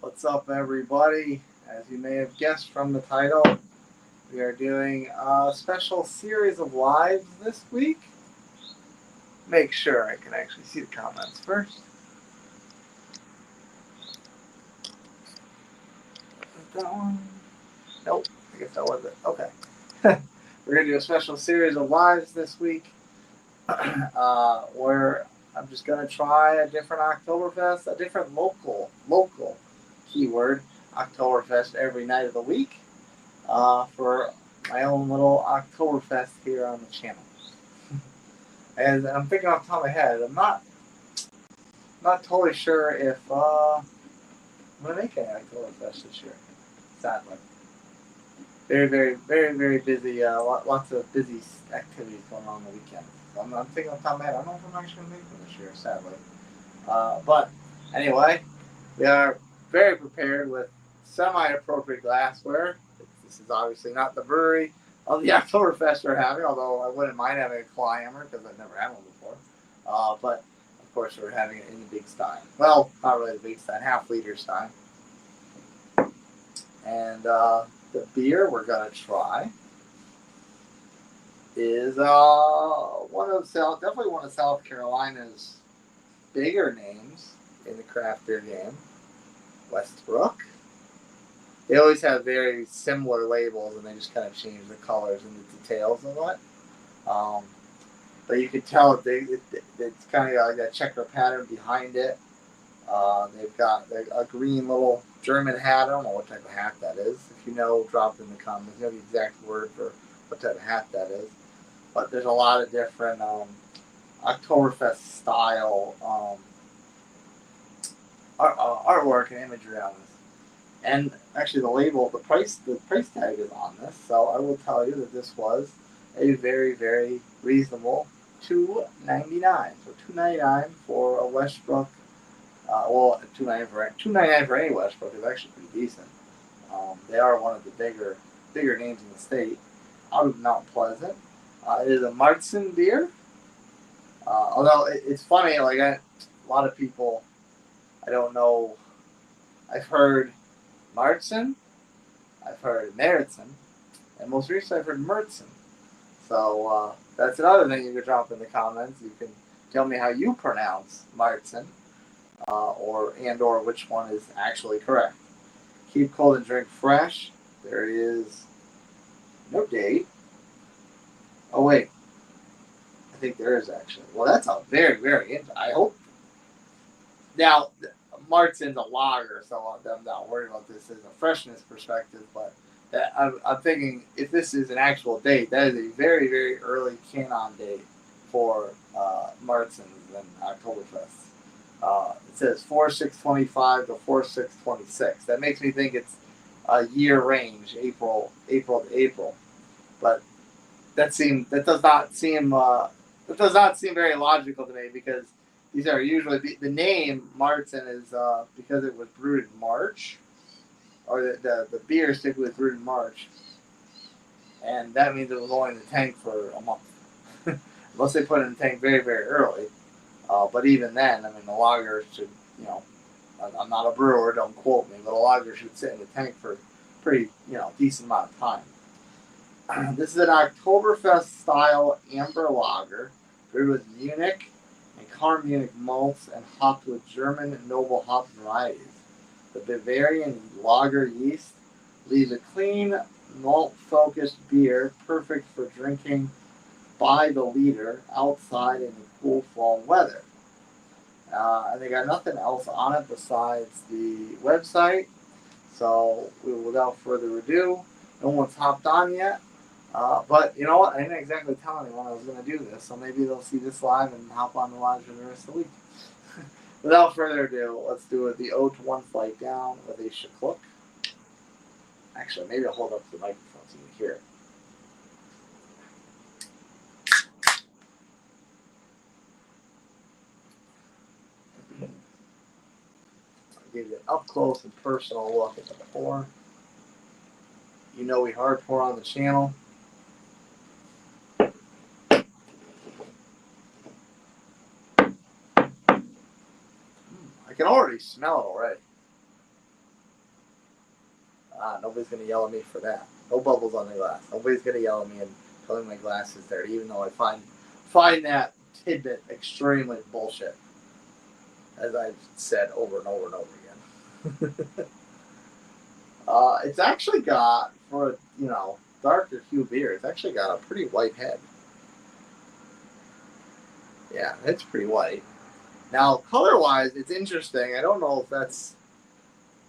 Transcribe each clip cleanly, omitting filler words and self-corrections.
What's up, everybody? As you may have guessed from the title, we are doing a special series of lives this week. Make sure I can actually see the comments first. That one? Nope, I guess that was it. Okay. We're going to do a special series of lives this week where I'm just going to try a different Oktoberfest, a different local keyword, Oktoberfest every night of the week. For my own little Oktoberfest here on the channel. And I'm thinking off the top of my head, I'm not totally sure if I'm going to make any Oktoberfest this year, sadly. Very busy, lots of busy activities going on the weekend. So I'm thinking off the top of my head, I don't know if I'm actually going to make one this year, sadly. But anyway, we are very prepared with semi-appropriate glassware. This is obviously not the brewery of the Oktoberfest we're having, although I wouldn't mind having a claw hammer because I've never had one before. But of course, we're having it in the big stein. Well, not really the big stein, half-liter stein. And the beer we're gonna try is definitely one of South Carolina's bigger names in the craft beer game, Westbrook. They always have very similar labels, and they just kind of change the colors and the details of it. But you can tell it's kind of got like that checker pattern behind it. They've got a green little German hat. I don't know what type of hat that is. If you know, drop it in the comments. You know the exact word for what type of hat that is. But there's a lot of different Oktoberfest style artwork and imagery on this. And actually, the price tag is on this. So I will tell you that this was a very reasonable $2.99. So $2.99 for a Westbrook. $2.99 for any Westbrook is actually pretty decent. They are one of the bigger names in the state, out of Mount Pleasant. It is a Märzenbier. Although it's funny, like a lot of people, I don't know. I've heard Märzen, I've heard Märzen, and most recently I've heard Märzen. So that's another thing you can drop in the comments. You can tell me how you pronounce Märzen, or which one is actually correct. Keep cold and drink fresh. There is no date. Oh wait, I think there is actually. Well, that's a very. I hope. Now, Märzen's a lager, so I'm not worried about this as a freshness perspective. But I'm thinking if this is an actual date, that is a very early canon date for Märzen's and Oktoberfest. It says 4/6/25 to 4/6/26. That makes me think it's a year range, April to April. But that does not seem very logical to me because these are usually the name Märzen is because it was brewed in March, or the beer typically was brewed in March, and that means it was only in the tank for a month, unless they put it in the tank very early. But even then, I mean, the lager should, I'm not a brewer, don't quote me, but a lager should sit in the tank for a pretty, decent amount of time. This is an Oktoberfest style amber lager brewed with Munich and Carmunich malts and hopped with German noble hop varieties. The Bavarian lager yeast leaves a clean, malt-focused beer perfect for drinking by the liter outside in the cool fall weather. And they got nothing else on it besides the website. So without further ado, no one's hopped on yet. But you know what? I didn't exactly tell anyone I was going to do this, so maybe they'll see this live and hop on the live for the rest of the week. Without further ado, let's do it the 0 to 1 flight down with a shakluk. Actually, maybe I'll hold up to the microphone so you can hear it. I'll give you an up close and personal look at the pour. You know we hard pour on the channel. I can already smell it already. Nobody's going to yell at me for that. No bubbles on the glass. Nobody's going to yell at me and tell me my glass is dirty, even though I find that tidbit extremely bullshit, as I've said over and over and over again. It's actually got, for a darker hue beer, it's actually got a pretty white head. Yeah, it's pretty white. Now, color-wise, it's interesting. I don't know if that's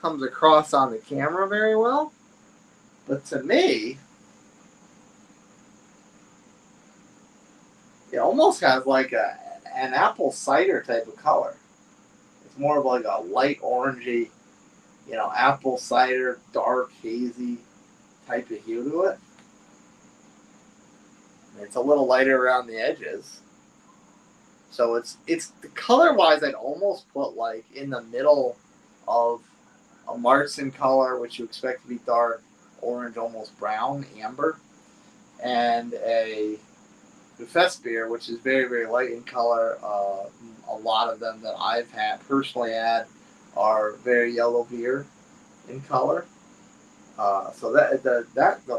comes across on the camera very well, but to me, it almost has like an apple cider type of color. It's more of like a light orangey, apple cider, dark, hazy type of hue to it. And it's a little lighter around the edges. So it's color-wise, I'd almost put like in the middle of a Märzen color, which you expect to be dark orange, almost brown, amber, and a Westbrook, which is very, very light in color. A lot of them that I've personally had are very yellow beer in color. So that's a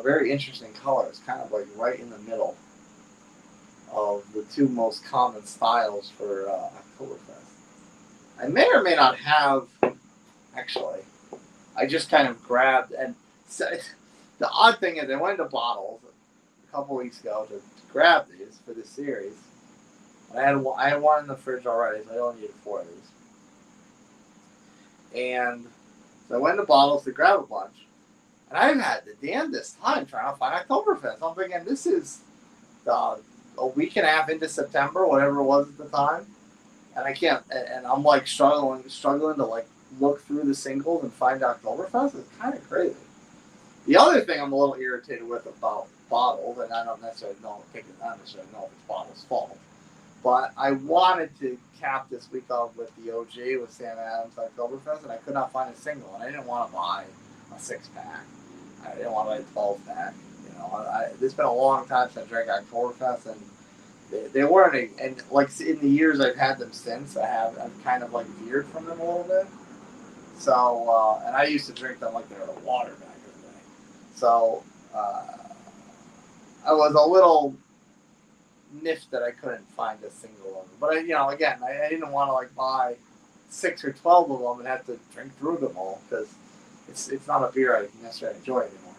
very interesting color. It's kind of like right in the middle of the two most common styles for Oktoberfest. I may or may not have, actually. I just kind of grabbed, and the odd thing is I went into bottles a couple weeks ago to grab these for this series. I had one in the fridge already, so I only needed 4 of these. And so I went into bottles to grab a bunch. And I've had the damnedest time trying to find Oktoberfest. I'm thinking this is a week and a half into September, whatever it was at the time. And I can't, and I'm like struggling to like look through the singles and find Oktoberfest. It's kind of crazy. The other thing I'm a little irritated with about bottles, and I don't necessarily know if it's bottles' fault, but I wanted to cap this week off with the OG with Sam Adams Oktoberfest, and I could not find a single, and I didn't want to buy a 6-pack. I didn't want to buy a 12-pack. It's been a long time since I drank Oktoberfest, and they weren't, and like in the years I've had them since, I've kind of like veered from them a little bit. So, and I used to drink them like they were water back in the day. So, I was a little miffed that I couldn't find a single of them. But I didn't want to like buy 6 or 12 of them and have to drink through them all, because it's not a beer I necessarily enjoy anymore.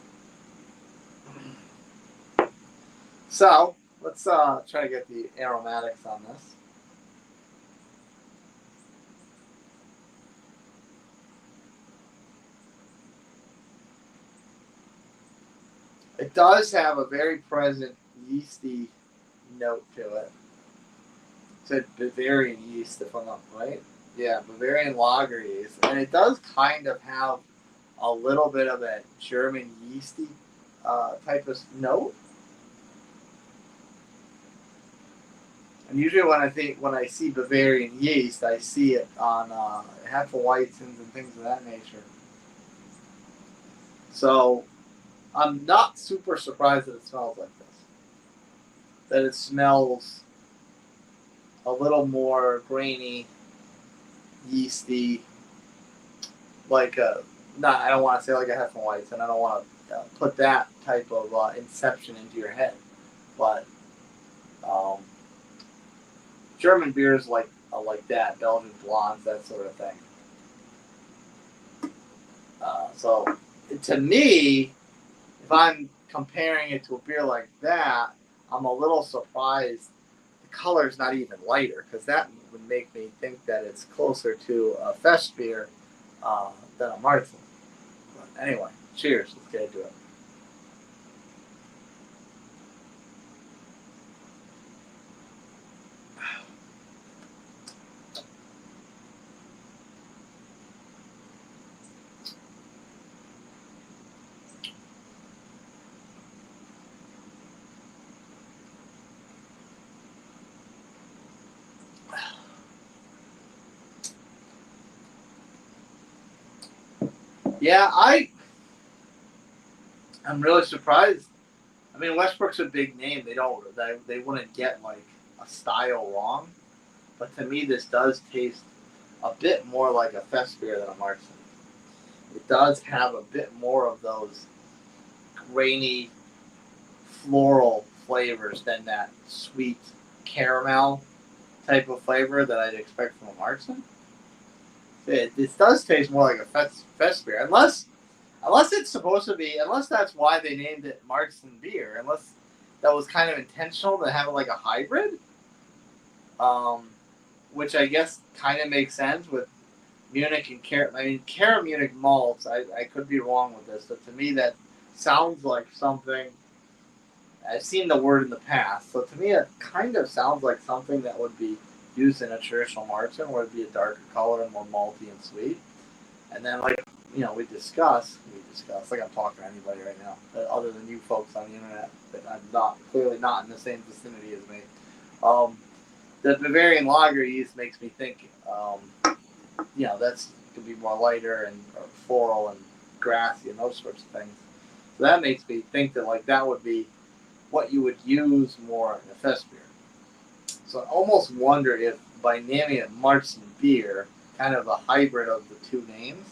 So let's try to get the aromatics on this. It does have a very present yeasty note to it. It's a Bavarian yeast, if I'm not right. Yeah, Bavarian lager yeast. And it does kind of have a little bit of a German yeasty type of note. And usually when I see Bavarian yeast, I see it on Hefeweizens and things of that nature. So I'm not super surprised that it smells like this. That it smells a little more grainy, yeasty, like I don't want to say like a Hefeweizen, and I don't want to put that type of inception into your head. But German beers like that, Belgian blondes, that sort of thing. So to me, if I'm comparing it to a beer like that, I'm a little surprised the color's not even lighter, because that would make me think that it's closer to a Fest beer than a Märzen. But anyway, cheers. Let's get into it. Yeah, I'm really surprised. I mean, Westbrook's a big name. They wouldn't get like a style wrong, but to me, this does taste a bit more like a Fest beer than a Märzen. It does have a bit more of those grainy, floral flavors than that sweet caramel type of flavor that I'd expect from a Marzen. It does taste more like a fest beer, unless it's supposed to be, unless that's why they named it Märzen beer, unless that was kind of intentional to have it like a hybrid, um, which I guess kind of makes sense with Munich and Cara Munich malts. I could be wrong with this, but to me that sounds like something. I've seen the word in the past, so to me it kind of sounds like something that would be used in a traditional Märzen, where it'd be a darker color and more malty and sweet. And then, like we discuss, like I'm talking to anybody right now, other than you folks on the internet, that I'm clearly not in the same vicinity as me. The Bavarian lager yeast makes me think, that's could be more lighter and or floral and grassy and those sorts of things. So that makes me think that like that would be what you would use more in a fest beer. So I almost wonder if by naming it Märzen beer, kind of a hybrid of the two names,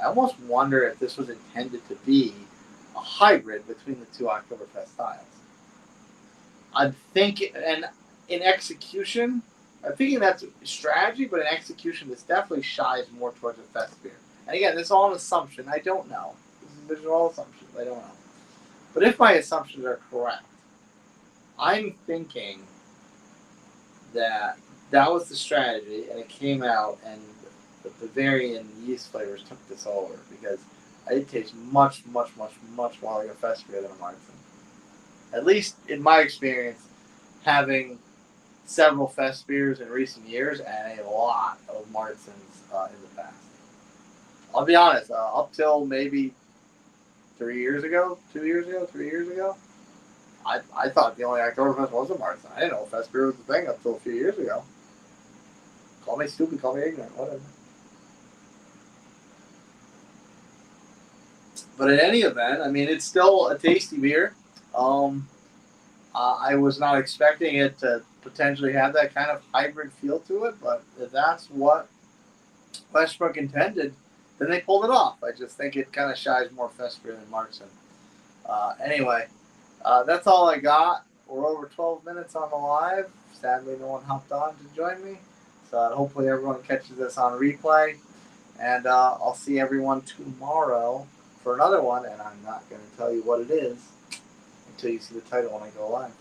I almost wonder if this was intended to be a hybrid between the two Oktoberfest styles. I'm thinking, and in execution, I'm thinking that's a strategy, but in execution, this definitely shies more towards a fest beer. And again, this is all an assumption. I don't know. These are all assumptions. I don't know. But if my assumptions are correct, I'm thinking that was the strategy, and it came out, and the Bavarian yeast flavors took this over because it tastes much, much, much, much more like a fest beer than a Märzen. At least in my experience, having several fest beers in recent years and a lot of Märzens in the past. I'll be honest, up till maybe 3 years ago, 2 years ago, 3 years ago, I thought the only Oktoberfest was a Märzen. I didn't know fest beer was a thing up till a few years ago. Call me stupid, call me ignorant, whatever. But in any event, I mean, it's still a tasty beer. I was not expecting it to potentially have that kind of hybrid feel to it, but if that's what Westbrook intended, then they pulled it off. I just think it kind of shies more fest beer than Märzen. Anyway, that's all I got. We're over 12 minutes on the live. Sadly, no one hopped on to join me. So hopefully everyone catches this on replay. And I'll see everyone tomorrow for another one. And I'm not going to tell you what it is until you see the title when I go live.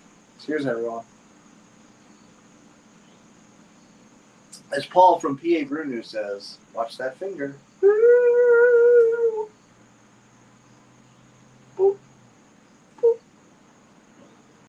Cheers, everyone. As Paul from PA Brew News says, watch that finger.